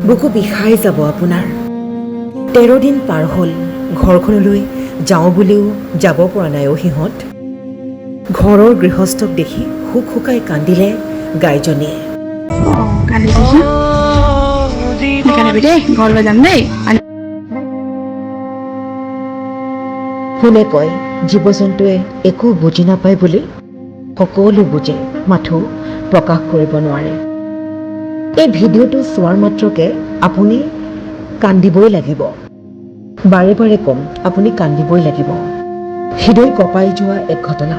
বুকু বিষাই যাব আপোনাৰ। 13 দিন পাৰ হ'ল ঘৰখনলৈ যাওঁ বুলিও যাব পৰা নাই সিহঁত। ঘৰৰ গৃহস্থক দেখি হুক হুকাই কান্দিলে গাইজনীয়ে। শুনে কয় জীৱ জন্তুৱে একো বুজি নাপায় বুলি। সকলো বুজে, মাথো প্ৰকাশ কৰিব নোৱাৰে। এই ভিডিঅ'টো চোৱাৰ মাত্ৰকে আপুনি কান্দিবই লাগিব। বাৰে বাৰে ক'ম, আপুনি কান্দিবই লাগিব। হৃদয় কঁপাই যোৱা এক ঘটনা।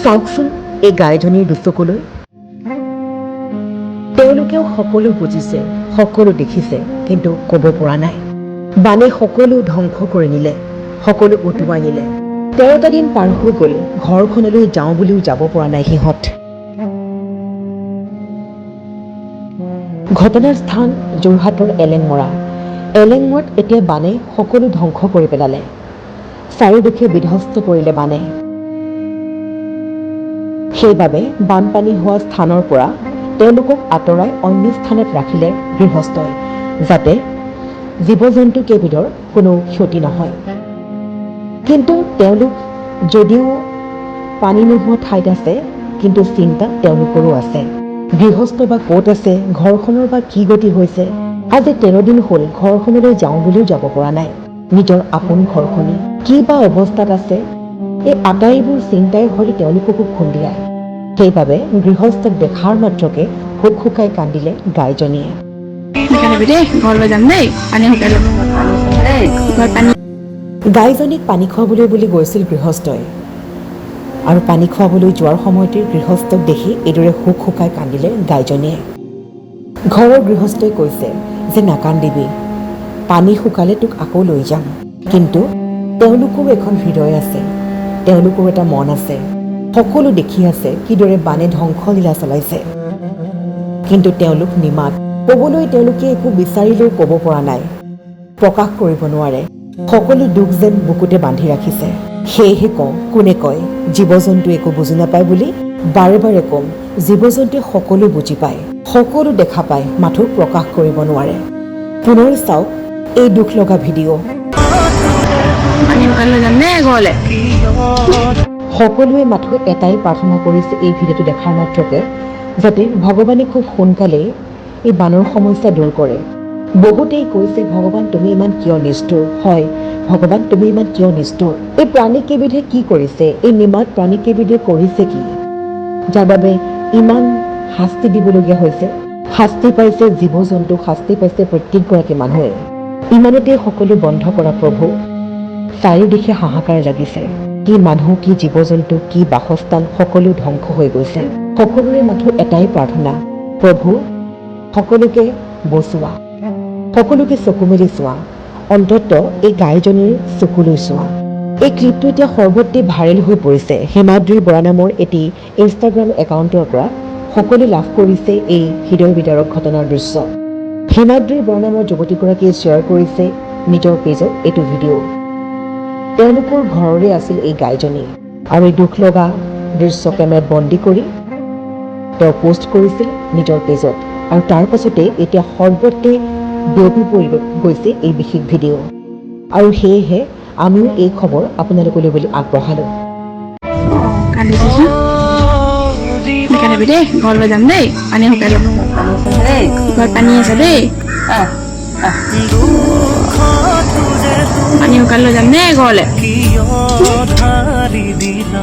চাওকচোন এই গাইজনীৰ দুচকুলৈ। তেওঁলোকেও সকলো বুজিছে, সকলো দেখিছে, কিন্তু ক'ব পৰা নাই। বানে সকলো ধ্বংস কৰি নিলে, সকলো উটুৱাই নিলে। 13টা দিন পাৰ হৈ গ'ল, ঘৰখনলৈ যাওঁ বুলিও যাব পৰা নাই সিহঁত। ঘটনাৰ স্থান যোৰহাটৰ এলেংমৰা। এলেংমৰাত এতিয়া বানে সকলো ধ্বংস কৰি পেলালে। চাৰিওদিশে বিধ্বস্ত কৰিলে বানে। সেইবাবে বানপানী হোৱা স্থানৰ পৰা তেওঁলোকক আঁতৰাই অন্য স্থানত ৰাখিলে গৃহস্থই, যাতে জীৱ জন্তু কেইবিধৰ কোনো ক্ষতি নহয়। কিন্তু তেওঁলোক যদিও পানী নোহোৱা ঠাইত আছে, কিন্তু চিন্তা তেওঁলোকৰো আছে। গৃহস্থ বা ক'ত আছে, ঘৰখনৰ বা কি গতি হৈছে। আজি 13 দিন হ'ল ঘৰখনলৈ যাওঁ বুলিও যাব পৰা নাই। নিজৰ আপোন ঘৰখনি কি বা অৱস্থাত আছে, এই আটাইবোৰ চিন্তাই হয়তো তেওঁলোককো খুন্দিয়ায়। সেইবাবে গৃহস্থক দেখাৰ মাত্ৰকে হুক হুকাই কান্দিলে গাইজনীয়ে। গাইজনীক পানী খুৱাবলৈ বুলি গৈছিল গৃহস্থই, আৰু পানী খুৱাবলৈ যোৱাৰ সময়তে গৃহস্থক দেখি এইদৰে হুক হুকাই কান্দিলে গাইজনীয়ে। ঘৰৰ গৃহস্থই কৈছে যে নাকান্দিবি, পানী শুকালে তোক আকৌ লৈ যাম। কিন্তু তেওঁলোকৰো এখন হৃদয় আছে, তেওঁলোকৰো এটা মন আছে। সকলো দেখি আছে কিদৰে বানে ধ্বংসলীলা চলাইছে। কিন্তু তেওঁলোক নিমাত। ক'বলৈ তেওঁলোকে একো বিচাৰিলেও ক'ব পৰা নাই, প্ৰকাশ কৰিব নোৱাৰে। সকলো দুখ যেন বুকুতে বান্ধি ৰাখিছে। সেয়েহে কওঁ, কোনে কয় জীৱ জন্তু একো বুজি নাপায় বুলি? বাৰে বাৰে ক'ম, জীৱ জন্তুৱে সকলো বুজি পায়, সকলো দেখা পায়, মাথো প্ৰকাশ কৰিব নোৱাৰে। পুনৰ চাওক এই দুখ লগা ভিডিঅ'। সকলোৱে মাথো এটাই প্ৰাৰ্থনা কৰিছে এই ভিডিঅ'টো দেখাৰ মাত্ৰকে, যাতে ভগৱানে খুব সোনকালেই এই বানৰ সমস্যা দূৰ কৰে। বহুতেই কৈছে ভগৱান তুমি ইমান কিয় নিষ্ঠুৰ? হয় ভগৱান তুমি ইমান কিয় নিষ্ঠুৰ? এই প্ৰাণীকেইবিধে কি কৰিছে? এই নিমাত প্ৰাণীকেইবিধে কৰিছে কি, যাৰ বাবে ইমান শাস্তি দিবলগীয়া হৈছে? শাস্তি পাইছে জীৱ জন্তু, শাস্তি পাইছে প্ৰত্যেকগৰাকী মানুহে। ইমানতে সকলো বন্ধ কৰা প্ৰভু। চাৰিওদিশে হাহাকাৰ লাগিছে। কি মানুহ, কি জীৱ জন্তু, কি বাসস্থান, সকলো ধ্বংস হৈ গৈছে। সকলোৰে মাথো এটাই প্ৰাৰ্থনা, প্ৰভু সকলোকে বচোৱা, সকলোকে চকু মেলি চোৱা, অন্তত এই গাইজনীৰ চকুলৈ চোৱা। এই ক্লিপটো এতিয়া সৰ্বত্ৰে ভাইৰেল হৈ পৰিছে। হিমাদ্ৰী বৰা নামৰ এটি ইনষ্টাগ্ৰাম একাউণ্টৰ পৰা সকলোৱে লাভ কৰিছে এই হৃদয় বিদাৰক ঘটনাৰ দৃশ্য। হিমাদ্ৰী বৰা নামৰ যুৱতীগৰাকীয়ে শ্বেয়াৰ কৰিছে নিজৰ পেজত এইটো ভিডিঅ'। তেওঁলোকৰ ঘৰৰে আছিল এই গাইজনী, আৰু এই দুখ লগা দৃশ্য কেমেৰাত বন্দী কৰি তেওঁ পোষ্ট কৰিছিল নিজৰ পেজত। আৰু তাৰ পাছতে এতিয়া সৰ্বত্ৰে বিয়পি পৰি গৈছে এই বিশেষ ভিডিঅ'। আৰু সেয়েহে আমিও এই খবৰ আপোনালোকলৈ বুলি আগবঢ়ালোঁ। ঘৰলৈ যাম দেই, পানী শুকাই ল'ব, ঘৰত পানী আছে দেই, পানী শুকাই লৈ যাম দেই ঘৰলৈ।